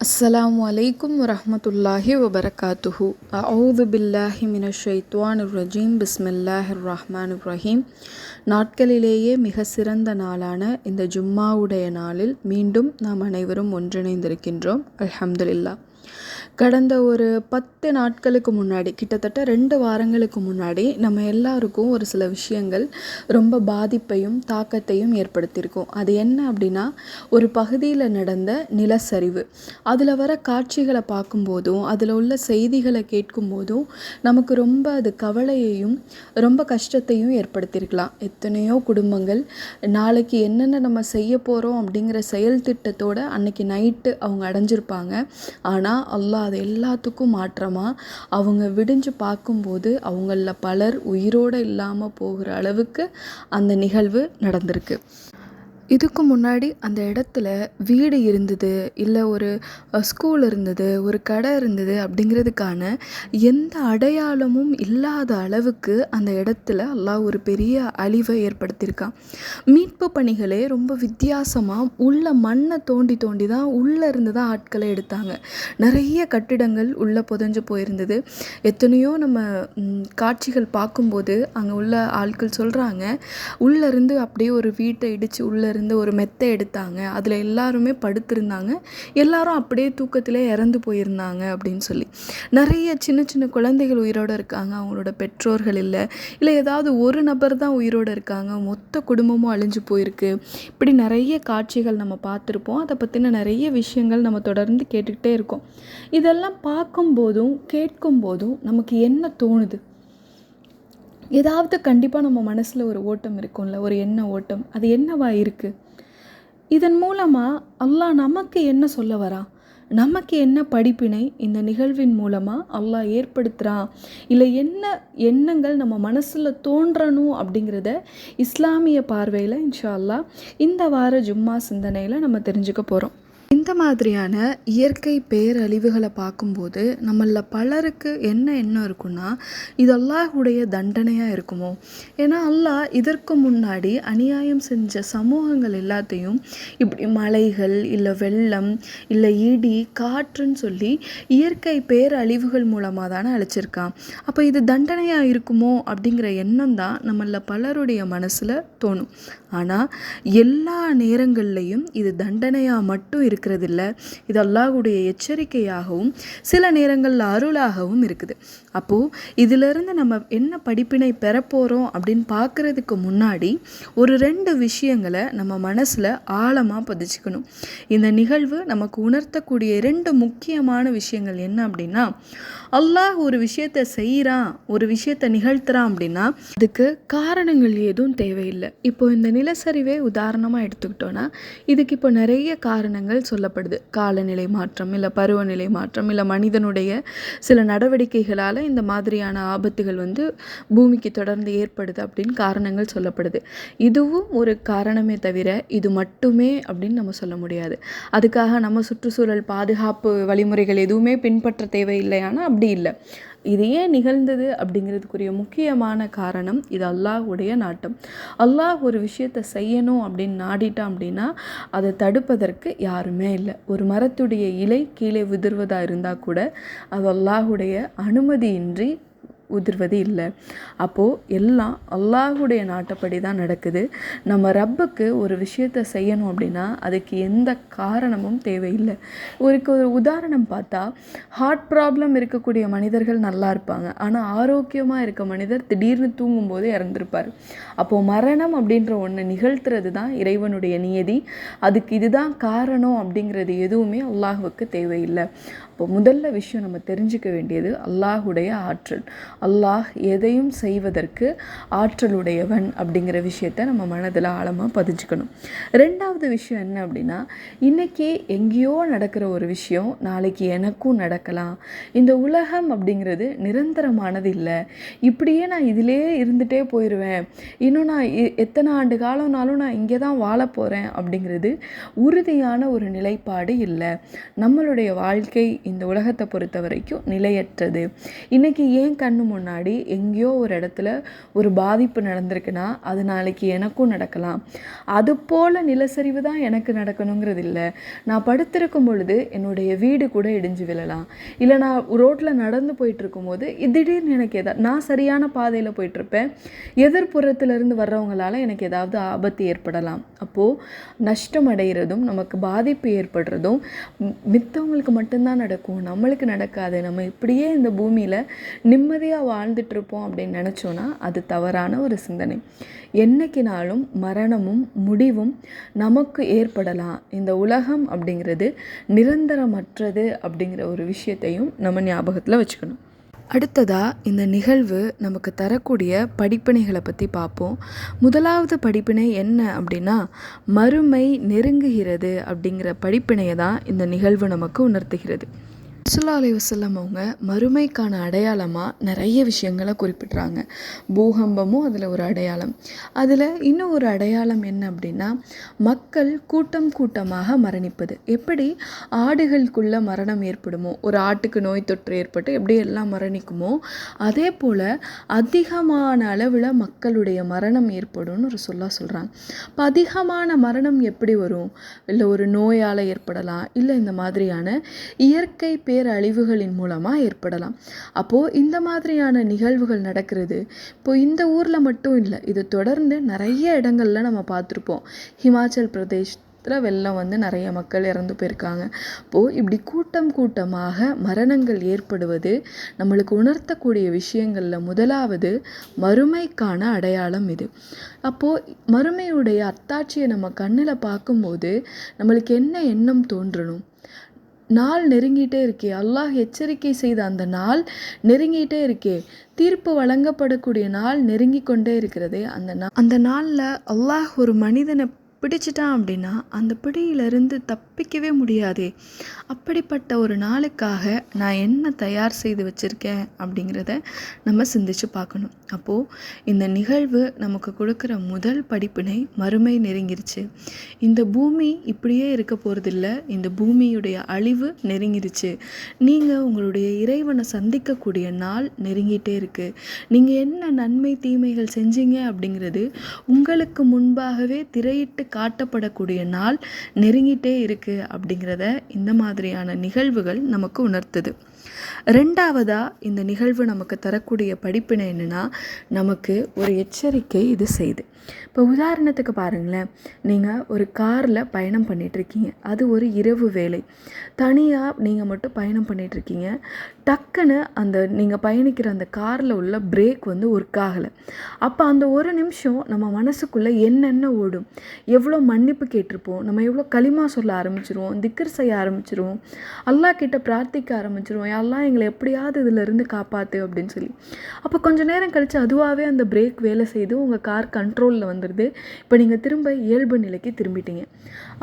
அஸ்ஸலாமு அலைக்கும் வரஹ்மத்துல்லாஹி வபரகாத்துஹு. அஊது பில்லாஹி மினஷ் ஷைத்வானிர் ரஜீம். பிஸ்மில்லாஹிர் ரஹ்மானிர் ரஹீம். நாட்களிலேயே மிக சிறந்த நாளான இந்த ஜும்மாவுடைய நாளில் மீண்டும் நாம் அனைவரும் ஒன்றிணைந்திருக்கின்றோம். அல்ஹம்துலில்லாஹ். கடந்த ஒரு 10 நாட்களுக்கு முன்னாடி, கிட்டத்தட்ட 2 வாரங்களுக்கு முன்னாடி நம்ம எல்லாருக்கும் ஒரு சில விஷயங்கள் ரொம்ப பாதிப்பையும் தாக்கத்தையும் ஏற்படுத்தியிருக்கும். அது என்ன அப்படின்னா, ஒரு பகுதியில் நடந்த நிலச்சரிவு. அதில் வர காட்சிகளை பார்க்கும்போதும் அதில் உள்ள செய்திகளை கேட்கும்போதும் நமக்கு ரொம்ப அது கவலையையும் ரொம்ப கஷ்டத்தையும் ஏற்படுத்தியிருக்கலாம். எத்தனையோ குடும்பங்கள் நாளைக்கு என்னென்ன நம்ம செய்ய போகிறோம் அப்படிங்கிற செயல் திட்டத்தோடு அன்னைக்கு நைட்டு அவங்க அடைஞ்சிருப்பாங்க. ஆனால் அல்லாஹ் அது எல்லாத்துக்கும் மாற்றமாக அவங்க விடிஞ்சு பார்க்கும்போது அவங்களில் பலர் உயிரோடு இல்லாமல் போகிற அளவுக்கு அந்த நிகழ்வு நடந்திருக்கு. இதுக்கு முன்னாடி அந்த இடத்துல வீடு இருந்தது, இல்லை ஒரு ஸ்கூல் இருந்தது, ஒரு கடை இருந்தது அப்படிங்கிறதுக்கான எந்த அடையாளமும் இல்லாத அளவுக்கு அந்த இடத்துல அல்லாஹ் ஒரு பெரிய அழிவை ஏற்படுத்தியிருக்கான். மீட்பு பணிகளே ரொம்ப வித்தியாசமாக உள்ள மண்ணை தோண்டி தோண்டி தான் உள்ளே இருந்து தான் ஆட்களை எடுத்தாங்க. நிறைய கட்டிடங்கள் உள்ளே புதைஞ்சு போயிருந்தது. எத்தனையோ நம்ம காட்சிகள் பார்க்கும்போது அங்கே உள்ள ஆட்கள் சொல்கிறாங்க, உள்ளேருந்து அப்படியே ஒரு வீட்டை இடித்து உள்ளே இருந்து ஒரு மெத்தை எடுத்தாங்க, அதில் எல்லாருமே படுத்திருந்தாங்க, எல்லாரும் அப்படியே தூக்கத்திலே இறந்து போயிருந்தாங்க அப்படின்னு சொல்லி. நிறைய சின்ன சின்ன குழந்தைகள் உயிரோடு இருக்காங்க, அவங்களோட பெற்றோர்கள் இல்லை ஏதாவது ஒரு நபர் தான் உயிரோடு இருக்காங்க, மொத்த குடும்பமும் அழிஞ்சு போயிருக்கு. இப்படி நிறைய காட்சிகள் நம்ம பார்த்துருப்போம். அதை பற்றின நிறைய விஷயங்கள் நம்ம தொடர்ந்து கேட்டுக்கிட்டே இருக்கோம். இதெல்லாம் பார்க்கும்போதும் கேட்கும்போதும் நமக்கு என்ன தோணுது? ஏதாவது கண்டிப்பாக நம்ம மனசில் ஒரு ஓட்டம் இருக்கும்ல, ஒரு எண்ண ஓட்டம். அது என்னவா இருக்குது? இதன் மூலமாக அல்லாஹ் நமக்கு என்ன சொல்ல வரான்? நமக்கு என்ன படிப்பினை இந்த நிகழ்வின் மூலமாக அல்லாஹ் ஏற்படுத்துகிறான்? இல்லை என்ன எண்ணங்கள் நம்ம மனசில் தோன்றணும் அப்படிங்கிறத இஸ்லாமிய பார்வையில் இன்ஷா அல்லாஹ் இந்த வார ஜும்மா சிந்தனையில் நம்ம தெரிஞ்சுக்க போகிறோம். இந்த மாதிரியான இயற்கை பேரழிவுகளை பார்க்கும்போது நம்மள பலருக்கு என்ன எண்ணம் இருக்குன்னா, இது அல்லாஹ்வுடைய தண்டனையாக இருக்குமோ? ஏன்னா அல்லாஹ் இதற்கு முன்னாடி அநியாயம் செஞ்ச சமூகங்கள் எல்லாத்தையும் இப்படி மலைகள், இல்லை வெள்ளம், இல்லை இடி, காற்றுன்னு சொல்லி இயற்கை பேரழிவுகள் மூலமாக தானே அழிச்சிருக்கான். அப்போ இது தண்டனையாக இருக்குமோ அப்படிங்கிற எண்ணம் தான் நம்மள பலருடைய மனசில் தோணும். ஆனால் எல்லா நேரங்கள்லையும் இது தண்டனையாக மட்டும் இருக்கிறதில்ல, இது அல்லாஹ்வுடைய எச்சரிக்கையாகவும் சில நேரங்களில் அருளாகவும் இருக்குது. அப்போது இதிலிருந்து நம்ம என்ன படிப்பினை பெறப்போகிறோம் அப்படின்னு பார்க்குறதுக்கு முன்னாடி ஒரு 2 விஷயங்களை நம்ம மனசில் ஆழமாக பதிச்சுக்கணும். இந்த நிகழ்வு நமக்கு உணர்த்தக்கூடிய 2 முக்கியமான விஷயங்கள் என்ன அப்படின்னா, அல்லாஹ் ஒரு விஷயத்தை செய்கிறான், ஒரு விஷயத்தை நிகழ்த்துறான் அப்படின்னா அதுக்கு காரணங்கள் எதுவும் தேவையில்லை. இப்போ இந்த நிலச்சரிவே உதாரணமாக எடுத்துக்கிட்டோன்னா, இதுக்கு இப்போ நிறைய காரணங்கள் சொல்லப்படுது. காலநிலை மாற்றம், இல்லை பருவநிலை மாற்றம், இல்லை மனிதனுடைய சில நடவடிக்கைகளால் இந்த மாதிரியான ஆபத்துகள் பூமிக்கு தொடர்ந்து ஏற்படுது அப்படின்னு காரணங்கள் சொல்லப்படுது. இதுவும் ஒரு காரணமே தவிர இது மட்டுமே அப்படின்னு நம்ம சொல்ல முடியாது. அதுக்காக நம்ம சுற்றுச்சூழல் பாதுகாப்பு வழிமுறைகள் எதுவுமே பின்பற்ற தேவையில்லையானா அப்படி இல்லை. இது ஏன் நிகழ்ந்தது அப்படிங்கிறதுக்குரிய முக்கியமான காரணம் இது அல்லாஹ்வுடைய நாட்டம். அல்லாஹ் ஒரு விஷயத்தை செய்யணும் அப்படின்னு நாடிட்டான் அப்படின்னா அதை தடுப்பதற்கு யாருமே இல்லை. ஒரு மரத்துடைய இலை கீழே உதிர்வதாக இருந்தால் கூட அது அல்லாஹ்வுடைய அனுமதியின்றி உதிர்வது இல்லை. அப்போது எல்லாம் அல்லாஹ்வுடைய நாட்டப்படி தான் நடக்குது. நம்ம ரப்புக்கு ஒரு விஷயத்தை செய்யணும் அப்படின்னா அதுக்கு எந்த காரணமும் தேவையில்லை. ஒரு உதாரணம் பார்த்தா, ஹார்ட் ப்ராப்ளம் இருக்கக்கூடிய மனிதர்கள் நல்லா இருப்பாங்க, ஆனால் ஆரோக்கியமாக இருக்க மனிதர் திடீர்னு தூங்கும்போது இறந்துருப்பார். அப்போது மரணம் அப்படின்ற ஒன்று நிகழ்த்துறது தான் இறைவனுடைய நியதி. அதுக்கு இதுதான் காரணம் அப்படிங்கிறது எதுவுமே அல்லாஹ்வுக்கு தேவையில்லை. இப்போ முதல்ல விஷயம் நம்ம தெரிஞ்சுக்க வேண்டியது அல்லாஹ்வுடைய ஆற்றல். அல்லாஹ் எதையும் செய்வதற்கு ஆற்றலுடையவன் அப்படிங்கிற விஷயத்த நம்ம மனதில் ஆழமாக பதிஞ்சுக்கணும். 2வது விஷயம் என்ன அப்படின்னா, இன்றைக்கி எங்கேயோ நடக்கிற ஒரு விஷயம் நாளைக்கு எனக்கும் நடக்கலாம். இந்த உலகம் அப்படிங்கிறது நிரந்தரமானது இல்லை. இப்படியே நான் இதிலே இருந்துகிட்டே போயிடுவேன், இன்னும் நான் எத்தனை ஆண்டு காலம்னாலும் நான் இங்கே தான் வாழ போகிறேன் அப்படிங்கிறது உறுதியான ஒரு நிலைப்பாடு இல்லை. நம்மளுடைய வாழ்க்கை இந்த உலகத்தை பொறுத்த வரைக்கும் நிலையற்றது. இன்றைக்கி ஏன் கண்ணு முன்னாடி எங்கேயோ ஒரு இடத்துல ஒரு பாதிப்பு நடந்திருக்குன்னா அது நாளைக்கு எனக்கும் நடக்கலாம். அது போல் நிலச்சரிவு தான் எனக்கு நடக்கணுங்கிறது இல்லை. நான் படுத்திருக்கும் பொழுது என்னுடைய வீடு கூட இடிஞ்சு விழலாம். இல்லை நான் ரோட்டில் நடந்து போயிட்டுருக்கும்போது திடீர்னு எனக்கு நான் சரியான பாதையில் போயிட்டுருப்பேன், எதிர்ப்புறத்திலிருந்து வர்றவங்களால எனக்கு ஏதாவது ஆபத்து ஏற்படலாம். அப்போது நஷ்டம் அடைகிறதும் நமக்கு பாதிப்பு ஏற்படுறதும் மித்தவங்களுக்கு மட்டும்தான் நடக்கும், நம்மளுக்கு நடக்காது. நம்ம இப்படியே இந்த பூமியில் நிம்மதியாக வாழ்ந்துட்டுருப்போம் அப்படின்னு நினச்சோன்னா அது தவறான ஒரு சிந்தனை. என்னைக்குனாலும் மரணமும் முடிவும் நமக்கு ஏற்படலாம். இந்த உலகம் அப்படிங்கிறது நிரந்தரமற்றது அப்படிங்கிற ஒரு விஷயத்தையும் நம்ம ஞாபகத்தில் வச்சுக்கணும். அடுத்ததாக இந்த நிகழ்வு நமக்கு தரக்கூடிய படிப்பினைகளை பற்றி பார்ப்போம். முதலாவது படிப்பினை என்ன அப்படின்னா, மறுமை நெருங்குகிறது அப்படிங்கிற படிப்பினையை தான் இந்த நிகழ்வு நமக்கு உணர்த்துகிறது. ஸல்லல்லாஹு அலைஹி வஸல்லம் அவங்க மறுமைக்கான அடையாளமாக நிறைய விஷயங்களை குறிப்பிட்றாங்க. பூகம்பமும் அதில் ஒரு அடையாளம். அதில் இன்னும் ஒரு அடையாளம் என்ன அப்படின்னா, மக்கள் கூட்டம் கூட்டமாக மரணிப்பது. எப்படி ஆடுகளுக்குள்ள மரணம் ஏற்படுமோ, ஒரு ஆட்டுக்கு நோய் தொற்று ஏற்பட்டு எப்படி எல்லாம் மரணிக்குமோ, அதே போல் அதிகமான அளவில் மக்களுடைய மரணம் ஏற்படும்னு ஒரு சொல்கிறாங்க. இப்போ அதிகமான மரணம் எப்படி வரும்? இல்லை ஒரு நோயால் ஏற்படலாம், இல்லை இந்த மாதிரியான இயற்கை பேரழிவுகளின் மூலமாக ஏற்படலாம். அப்போது இந்த மாதிரியான நிகழ்வுகள் நடக்கிறது இப்போ இந்த ஊரில் மட்டும் இல்லை, இது தொடர்ந்து நிறைய இடங்கள்ல நம்ம பார்த்துருப்போம். ஹிமாச்சல் பிரதேசத்தில் வெள்ளம் வந்து நிறைய மக்கள் இறந்து போயிருக்காங்க. அப்போது இப்படி கூட்டம் கூட்டமாக மரணங்கள் ஏற்படுவது நம்மளுக்கு உணர்த்தக்கூடிய விஷயங்களில் முதலாவது மறுமைக்கான அடையாளம் இது. அப்போது மறுமையுடைய அத்தாட்சியை நம்ம கண்ணில் பார்க்கும்போது நம்மளுக்கு என்ன எண்ணம் தோன்றணும்? நாள் நெருங்கிட்டே இருக்கே, அல்லாஹ் எச்சரிக்கை செய்த அந்த நாள் நெருங்கிட்டே இருக்கே, தீர்ப்பு வழங்கப்படக்கூடிய நாள் நெருங்கி கொண்டே இருக்கிறதே. அந்த நாளில் அல்லாஹ் ஒரு மனிதனை பிடிச்சிட்டான் அப்படின்னா அந்த பிடியிலிருந்து தப்பிக்கவே முடியாதே. அப்படிப்பட்ட ஒரு நாளுக்காக நான் என்ன தயார் செய்து வச்சுருக்கேன் அப்படிங்கிறத நம்ம சிந்திச்சு பார்க்கணும். அப்போது இந்த நிகழ்வு நமக்கு கொடுக்குற முதல் படிப்பினை மறுமை நெருங்கிருச்சு. இந்த பூமி இப்படியே இருக்க போகிறதில்ல, இந்த பூமியுடைய அழிவு நெருங்கிருச்சு. நீங்கள் உங்களுடைய இறைவனை சந்திக்கக்கூடிய நாள் நெருங்கிட்டே இருக்குது. நீங்கள் என்ன நன்மை தீமைகள் செஞ்சீங்க அப்படிங்கிறது உங்களுக்கு முன்பாகவே திரையிட்டு காட்டப்படக்கூடிய நாள் நெருங்கிட்டே இருக்குது அப்படிங்கிறத இந்த மாதிரியான நிகழ்வுகள் நமக்கு உணர்த்துது. ரெண்டாவதாக இந்த நிகழ்வு நமக்கு தரக்கூடிய படிப்பினை என்னென்னா, நமக்கு ஒரு எச்சரிக்கை இது செய்யுது. இப்போ உதாரணத்துக்கு பாருங்களேன், நீங்கள் ஒரு காரில் பயணம் பண்ணிகிட்ருக்கீங்க, அது ஒரு இரவு வேலை, தனியாக நீங்கள் மட்டும் பயணம் பண்ணிகிட்ருக்கீங்க. டக்குன்னு அந்த நீங்கள் பயணிக்கிற அந்த காரில் உள்ள பிரேக் வந்து ஒர்க் ஆகலை. அப்போ அந்த ஒரு நிமிஷம் நம்ம மனசுக்குள்ளே என்னென்ன ஓடும், எவ்வளோ மன்னிப்பு கேட்டிருப்போம், நம்ம எவ்வளோ களிமா சொல்ல ஆரம்பிச்சிருவோம், திக்ர் செய்ய ஆரம்பிச்சிருவோம், அல்லாஹ் கிட்ட பிரார்த்திக்க ஆரம்பிச்சிருவோம், அல்லாஹ் எங்களை எப்படியாவது இதிலிருந்து காப்பாற்று அப்படின்னு சொல்லி. அப்போ கொஞ்சம் நேரம் கழித்து அதுவாகவே அந்த பிரேக் வேலை செய்து உங்கள் கார் கண்ட்ரோலில் வந்துடுது. இப்போ நீங்கள் திரும்ப இயல்பு நிலைக்கு திரும்பிட்டீங்க.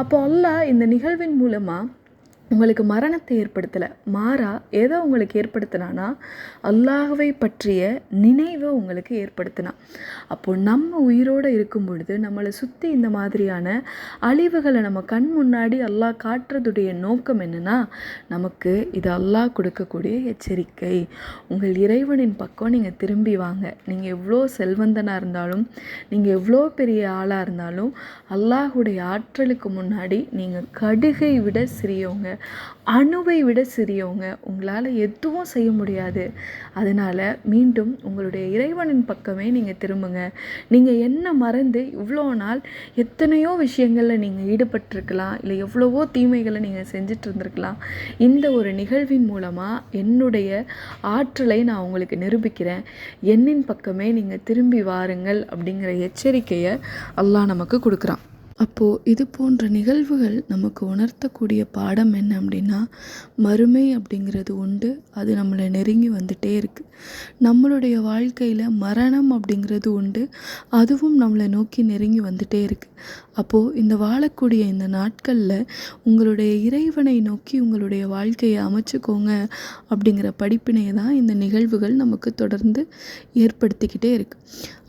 அப்போ அல்லாஹ் இந்த நிகழ்வின் மூலமாக உங்களுக்கு மரணத்தை ஏற்படுத்தலை, மாறா ஏதோ உங்களுக்கு ஏற்படுத்தினானா அல்லாஹ்வை பற்றிய நினைவை உங்களுக்கு ஏற்படுத்தினான். அப்போது நம்ம உயிரோடு இருக்கும் பொழுது நம்மளை சுற்றி இந்த மாதிரியான அழிவுகளை நம்ம கண் முன்னாடி அல்லாஹ் காட்டுறதுடைய நோக்கம் என்னென்னா, நமக்கு இது அல்லாஹ் கொடுக்கக்கூடிய எச்சரிக்கை. உங்கள் இறைவனின் பக்கம் நீங்கள் திரும்பி வாங்க. நீங்கள் எவ்வளோ செல்வந்தனாக இருந்தாலும், நீங்கள் எவ்வளோ பெரிய ஆளாக இருந்தாலும், அல்லாஹுடைய ஆற்றலுக்கு முன்னாடி நீங்கள் கடுகை விட சிறியவங்க, அணுவை விட சிறியவங்க. உங்களால் எதுவும் செய்ய முடியாது. அதனால் மீண்டும் உங்களுடைய இறைவனின் பக்கமே நீங்கள் திரும்புங்க. நீங்கள் என்ன மறந்து இவ்வளோ நாள் எத்தனையோ விஷயங்களில் நீங்கள் ஈடுபட்டிருக்கலாம், இல்லை எவ்வளவோ தீமைகளை நீங்கள் செஞ்சுட்டு இருந்திருக்கலாம். இந்த ஒரு நிகழ்வின் மூலமாக என்னுடைய ஆற்றலை நான் உங்களுக்கு நிரூபிக்கிறேன், என்னின் பக்கமே நீங்கள் திரும்பி வாருங்கள் அப்படிங்கிற எச்சரிக்கையை அல்லாஹ் நமக்கு கொடுக்குறான். அப்போது இது போன்ற நிகழ்வுகள் நமக்கு உணர்த்தக்கூடிய பாடம் என்ன அப்படின்னா, மறுமை அப்படிங்கிறது உண்டு, அது நம்மளை நெருங்கி வந்துட்டே இருக்குது. நம்மளுடைய வாழ்க்கையில் மரணம் அப்படிங்கிறது உண்டு, அதுவும் நம்மளை நோக்கி நெருங்கி வந்துட்டே இருக்குது. அப்போது இந்த வாழக்கூடிய இந்த நாட்களில் உங்களுடைய இறைவனை நோக்கி உங்களுடைய வாழ்க்கையை அமைச்சுக்கோங்க அப்படிங்கிற படிப்பினையை தான் இந்த நிகழ்வுகள் நமக்கு தொடர்ந்து ஏற்படுத்திக்கிட்டே இருக்குது.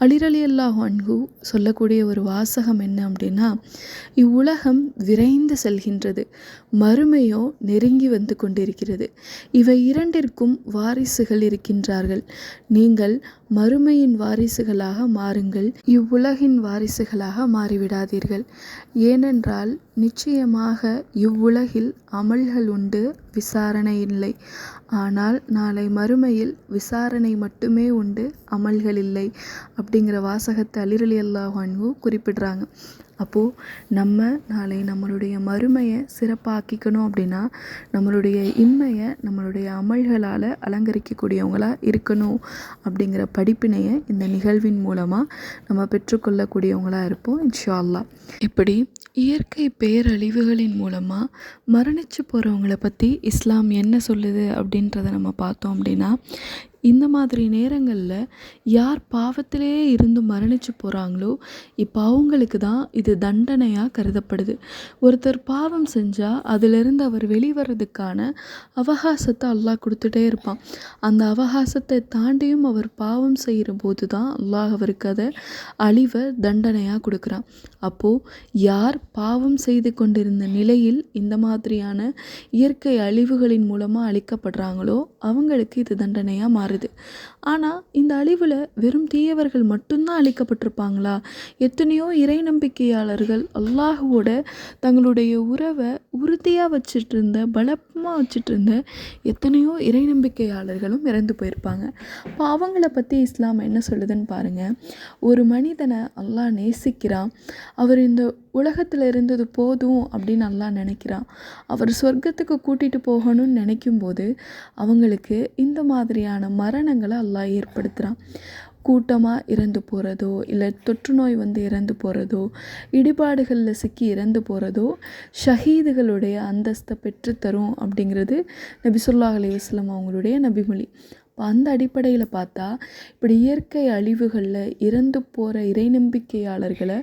அலி ரலியல்லாஹு அன்ஹு சொல்லக்கூடிய ஒரு வாசகம் என்ன அப்படின்னா, இவ்வுலகம் விரைந்து செல்கின்றது, மறுமையோ நெருங்கி வந்து கொண்டிருக்கிறது. இவை இரண்டிற்கும் வாரிசுகள் இருக்கின்றார்கள். நீங்கள் மறுமையின் வாரிசுகளாக மாறுங்கள், இவ்வுலகின் வாரிசுகளாக மாறிவிடாதீர்கள். ஏனென்றால் நிச்சயமாக இவ்வுலகில் அமல்கள் உண்டு, விசாரணை இல்லை. ஆனால் நாளை மறுமையில் விசாரணை மட்டுமே உண்டு, அமல்கள் இல்லை அப்படிங்கிற வாசகத்தை அலி ரலியல்லாஹு அன்ஹு குறிப்பிடுறாங்க. அப்போது நம்ம நாளை நம்மளுடைய மறுமையை சிறப்பாக்கிக்கணும் அப்படின்னா நம்மளுடைய இம்மையை நம்மளுடைய அமல்களால் அலங்கரிக்கக்கூடியவங்களாக இருக்கணும் அப்படிங்கிற படிப்பினையை இந்த நிகழ்வின் மூலமாக நம்ம பெற்றுக்கொள்ளக்கூடியவங்களாக இருப்போம் இன்ஷா அல்லாஹ். இப்படி இயற்கை பேரழிவுகளின் மூலமாக மரணிச்சு போகிறவங்கள பற்றி இஸ்லாம் என்ன சொல்லுது அப்படின்றத நம்ம பார்த்தோம் அப்படின்னா, இந்த மாதிரி நேரங்களில் யார் பாவத்திலே இருந்து மரணிச்சு போகிறாங்களோ இப்போ அவங்களுக்கு தான் இது தண்டனையாக கருதப்படுது. ஒருத்தர் பாவம் செஞ்சால் அதிலிருந்து அவர் வெளிவரதுக்கான அவகாசத்தை அல்லாஹ் கொடுத்துட்டே இருப்பான். அந்த அவகாசத்தை தாண்டியும் அவர் பாவம் செய்கிற போது தான் அல்லாஹ் அவருக்கு அதை அழிவை தண்டனையாக கொடுக்குறான். அப்போது யார் பாவம் செய்து கொண்டிருந்த நிலையில் இந்த மாதிரியான இயற்கை அழிவுகளின் மூலமாக அழிக்கப்படுறாங்களோ அவங்களுக்கு இது தண்டனையாக மாறுது. ஆனால் இந்த அழிவில் வெறும் தீயவர்கள் மட்டும்தான் அழிக்கப்பட்டிருப்பாங்களா? எத்தனையோ இறை நம்பிக்கையாளர்கள் அல்லாஹுவோட தங்களுடைய உறவை உறுதியாக வச்சுட்டு இருந்த, பலமாக வச்சுட்டு இருந்த எத்தனையோ இறை நம்பிக்கையாளர்களும் இறந்து போயிருப்பாங்க. அப்போ அவங்கள பற்றி இஸ்லாம் என்ன சொல்லுதுன்னு பாருங்கள். ஒரு மனிதனை அல்லாஹ் நேசிக்கிறான், அவர் இந்த உலகத்தில் இருந்தது போதும் அப்படின்னு அல்லாஹ் நினைக்கிறான். அவர் சொர்க்கத்துக்கு கூட்டிகிட்டு போகணும்னு நினைக்கும்போது அவங்களுக்கு இந்த மாதிரியான மரணங்களை அல்லாஹ் ஏற்படுத்துகிறான். கூட்டமாக இறந்து போகிறதோ, இல்லை தொற்று நோய் வந்து இறந்து போகிறதோ, இடிபாடுகளில் சிக்கி இறந்து போகிறதோ ஷஹீதுகளுடைய அந்தஸ்தை பெற்றுத்தரும் அப்படிங்கிறது நபி ஸல்லல்லாஹு அலைஹி வஸல்லம் அவங்களுடைய நபிமொழி. இப்போ அந்த அடிப்படையில் பார்த்தா இப்படி இயற்கை அழிவுகளில் இறந்து போகிற இறை நம்பிக்கையாளர்களை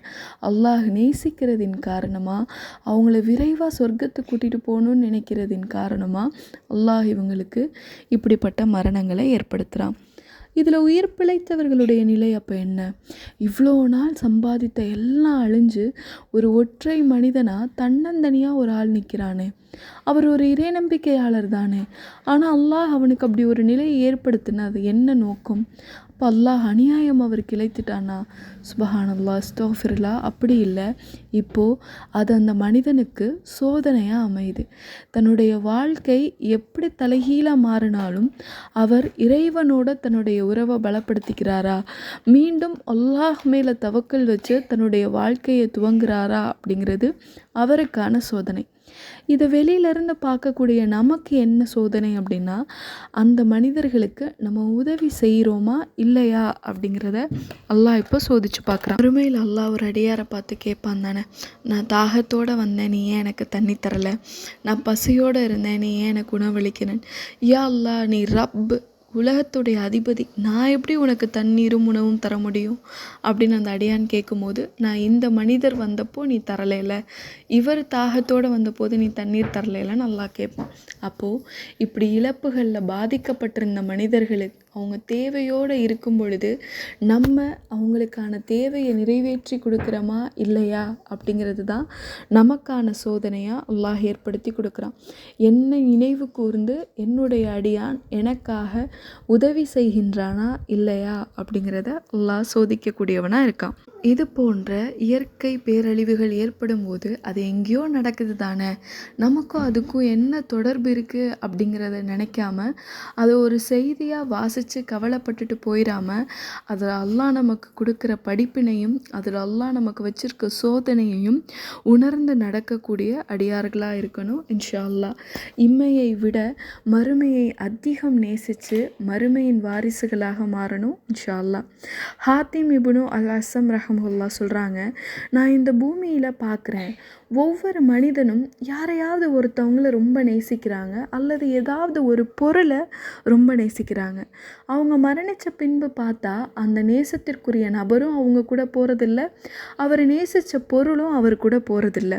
அல்லாஹ் நேசிக்கிறதின் காரணமாக, அவங்கள விரைவாக சொர்க்கத்துக்கு கூட்டிகிட்டு போகணுன்னு நினைக்கிறதின் காரணமாக அல்லாஹ் இவங்களுக்கு இப்படிப்பட்ட மரணங்களை ஏற்படுத்துகிறான். இதில் உயிர் பிழைத்தவர்களுடைய நிலை அப்போ என்ன? இவ்வளோ நாள் சம்பாதித்த எல்லாம் அழிஞ்சு ஒரு ஒற்றை மனிதனாக தன்னந்தனியாக ஒரு ஆள் நிற்கிறானே, அவர் ஒரு இறை நம்பிக்கையாளர் தானே. ஆனால் அல்லாஹ் அவனுக்கு அப்படி ஒரு நிலையை ஏற்படுத்தின அது என்ன நோக்கம்? அப்போ அல்லாஹ் அநியாயம் அவருக்கு இழைத்துட்டானா? சுபஹானல்லாஹ், அஸ்தக்ஃபிருல்லாஹ். அப்படி இல்லை. இப்போது அது அந்த மனிதனுக்கு சோதனையாக அமையுது. தன்னுடைய வாழ்க்கை எப்படி தலைகீழாக மாறினாலும் அவர் இறைவனோட தன்னுடைய உறவை பலப்படுத்திக்கிறாரா, மீண்டும் அல்லாஹ் மேலே தவக்கல் வச்சு தன்னுடைய வாழ்க்கையை துவங்குறாரா அப்படிங்கிறது அவருக்கான சோதனை. இதை வெளியிலேருந்து பார்க்கக்கூடிய நமக்கு என்ன சோதனை அப்படின்னா, அந்த மனிதர்களுக்கு நம்ம உதவி செய்கிறோமா இல்லையா அப்படிங்கிறத அல்லாஹ் இப்போ சோதித்து பார்க்குறான். மறுமையில் அல்லாஹ் ஒரு அடியாரை பார்த்து கேட்பான் தானே, நான் தாகத்தோடு வந்தேன், நீ ஏன் எனக்கு தண்ணி தரலை? நான் பசியோடு இருந்தேன், நீ ஏன் எனக்கு உணவளிக்கிறேன்? யா அல்லாஹ், நீ ரப், உலகத்துடைய அதிபதி, நான் எப்படி உனக்கு தண்ணீரும் உணவும் தர முடியும் அப்படின்னு அந்த அடியான் கேட்கும்போது, நான் இந்த மனிதர் வந்தப்போ நீ தரலைல, இவர் தாகத்தோடு வந்தபோது நீ தண்ணீர் தரலைலன்னு அல்லாஹ் கேட்பான். அப்போது இப்படி இழப்புகளில் பாதிக்கப்பட்டிருந்த மனிதர்களுக்கு அவங்க தேவையோடு இருக்கும் பொழுது நம்ம அவங்களுக்கான தேவையை நிறைவேற்றி கொடுக்குறோமா இல்லையா அப்படிங்கிறது தான் நமக்கான சோதனையாக அல்லாஹ் ஏற்படுத்தி கொடுக்குறான். என்னை நினைவு கூர்ந்து என்னுடைய அடியான் எனக்காக உதவி செய்கின்றானா இல்லையா அப்படிங்கிறத அல்லாஹ் சோதிக்கக்கூடியவனாக இருக்கான். இது போன்ற இயற்கை பேரழிவுகள் ஏற்படும் போது அது எங்கேயோ நடக்குது தானே, நமக்கும் அதுக்கும் என்ன தொடர்பு இருக்குது அப்படிங்கிறத நினைக்காம அதை ஒரு செய்தியாக வாசித்து கவலைப்பட்டுட்டு போயிடாமல் அதில் அல்லாஹ் நமக்கு கொடுக்குற படிப்பினையும் அதில் அல்லாஹ் நமக்கு வச்சிருக்க சோதனையையும் உணர்ந்து நடக்கக்கூடிய அடியார்களாக இருக்கணும் இன்ஷா அல்லாஹ். இம்மையை விட மறுமையை அதிகம் நேசித்து மறுமையின் வாரிசுகளாக மாறணும் இன்ஷா அல்லாஹ். ஹாத்திம் இப்னு அல் அஸ்ஸம் ரஹ்மத்துல்லாஹ் சொல்கிறாங்க, நான் இந்த பூமியில் பார்க்குறேன் ஒவ்வொரு மனிதனும் யாரையாவது ஒருத்தவங்கள ரொம்ப நேசிக்கிறாங்க அல்லது ஏதாவது ஒரு பொருளை ரொம்ப நேசிக்கிறாங்க. அவங்க மரணித்த பின்பு பார்த்தா அந்த நேசத்திற்குரிய நபரும் அவங்க கூட போகிறதில்ல, அவர் நேசித்த பொருளும் அவர் கூட போகிறதில்ல.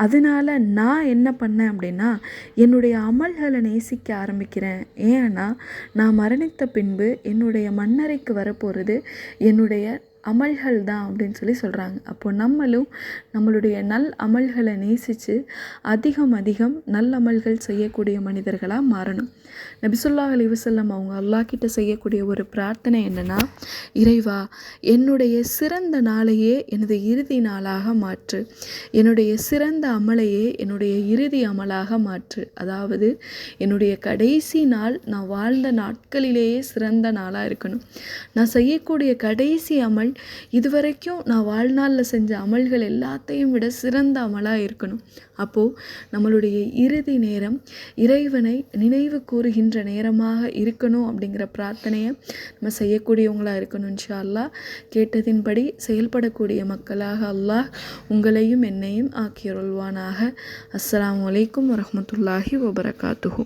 அதனால் நான் என்ன பண்ணேன் அப்படின்னா என்னுடைய அமல்களை நேசிக்க ஆரம்பிக்கிறேன். ஏன்னா நான் மரணித்த பின்பு என்னுடைய மண்ணறைக்கு வரப்போகிறது என்னுடைய அமல்கள் தான் அப்படின்னு சொல்கிறாங்க. அப்போது நம்மளும் நம்மளுடைய அமல்களை நேசித்து அதிகம் நல்லமல்கள் செய்யக்கூடிய மனிதர்களாக மாறணும். நபி ஸல்லல்லாஹு அலைஹி வஸல்லம் அவங்க அல்லாஹ் கிட்ட செய்யக்கூடிய ஒரு பிரார்த்தனை என்னென்னா, இறைவா என்னுடைய சிறந்த நாளையே எனது இறுதி நாளாக மாற்று, என்னுடைய சிறந்த அமலையே என்னுடைய இறுதி அமலாக மாற்று. அதாவது என்னுடைய கடைசி நாள் நான் வாழ்ந்த நாட்களிலேயே சிறந்த நாளாக இருக்கணும். நான் செய்யக்கூடிய கடைசி அமல் இதுவரைக்கும் நான் வாழ்நாளில் செஞ்ச அமல்கள் எல்லாத்தையும் விட சிறந்த அமலாக இருக்கணும். அப்போது நம்மளுடைய இறுதி நேரம் இறைவனை நினைவு கூறுகின்ற நேரமாக இருக்கணும் அப்படிங்கிற பிரார்த்தனையை நம்ம செய்யக்கூடியவங்களாக இருக்கணும். இன்ஷா அல்லாஹ் கேட்டதின்படி செயல்படக்கூடிய மக்களாக அல்லாஹ் உங்களையும் என்னையும் ஆக்கியருள்வானாக. அஸ்ஸலாமு அலைக்கும் வரஹ்மத்துல்லாஹி வபரகாத்துஹு.